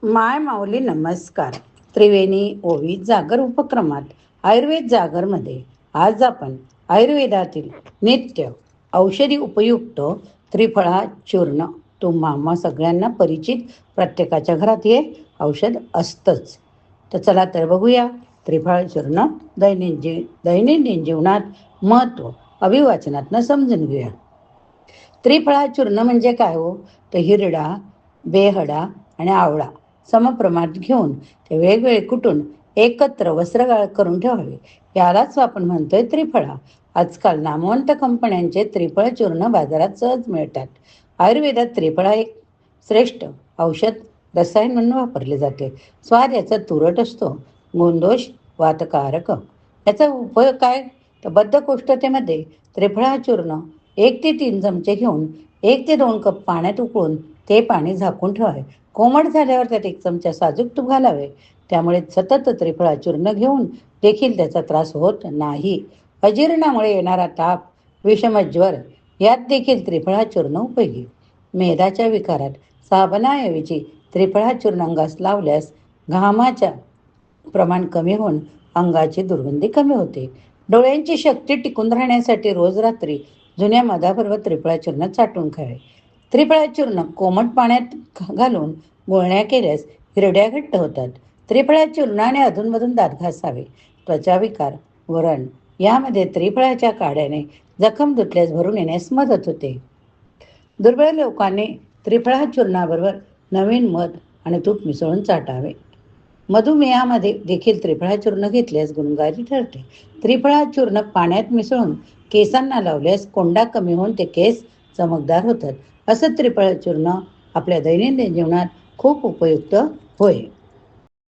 माय माऊली नमस्कार. त्रिवेणी ओवी जागर उपक्रमात आयुर्वेद जागरमध्ये आज आपण आयुर्वेदातील नित्य औषधी उपयुक्त त्रिफळा चूर्ण, तुम्हा सगळ्यांना परिचित, प्रत्येकाच्या घरात हे औषध असतंच. तर चला तर बघूया त्रिफळा चूर्ण दैनंदिन जीवनात महत्त्व अभिवाचनातनं समजून घेऊया. त्रिफळा चूर्ण म्हणजे काय हो? तर हिरडा, बेहडा आणि आवळा समप्रमाणात घेऊन ते वेगवेगळे कुटून एकत्र वस्त्रगाळ करून ठेवावे. यालाच आपण म्हणतोय त्रिफळा. आजकाल नामवंत कंपन्यांचे त्रिफळ चूर्ण बाजारात सहज मिळतात. आयुर्वेदात त्रिफळा एक श्रेष्ठ औषध रसायन म्हणून वापरले जाते. स्वाद याचा तुरट असतो, गुणदोष वातकारक. याचा उपयोग काय? तर बद्धकोष्ठतेमध्ये त्रिफळा चूर्ण 1 ते 3 चमचे घेऊन 1 ते 2 कप पाण्यात उकळून ते पाणी झाकून ठेवावे. कोमट झाल्यावर त्यात 1 चमचा साजूक तूप घालावे. त्यामुळे सतत त्रिफळा चूर्ण घेऊन देखील त्याचा त्रास होत नाही. अजीर्णामुळे येणारा ताप, विषमज्वर यात देखील त्रिफळा चूर्ण उपयोगी. मेदाच्या विकारात साबणाऐवजी त्रिफळा चूर्ण अंगास लावल्यास घामाच्या प्रमाण कमी होऊन अंगाची दुर्गंधी कमी होते. डोळ्यांची शक्ती टिकून राहण्यासाठी रोज रात्री जुन्या मधाबरोबर त्रिफळा चूर्ण चाटून खावे. त्रिफळा चूर्ण कोमट पाण्यात घालून गुळण्या केल्यास हिरड्या घट्ट होतात. त्रिफळा चूर्णाने अधूनमधून दात घासावे. त्वचा विकार, वरण यामध्ये त्रिफळाच्या काड्याने जखम धुतल्यास भरून येण्यास मदत होते. दुर्बळ लोकांनी त्रिफळा चूर्णाबरोबर नवीन मध आणि तूप मिसळून चाटावे. मधुमेहामध्ये देखील त्रिफळा चूर्ण घेतल्यास गुणकारी ठरते. त्रिफळा चूर्ण पाण्यात मिसळून केसांना लावल्यास कोंडा कमी होऊन ते केस चमकदार होतात. असं त्रिफळा चूर्ण आपल्या दैनंदिन जीवनात खूप उपयुक्त होय.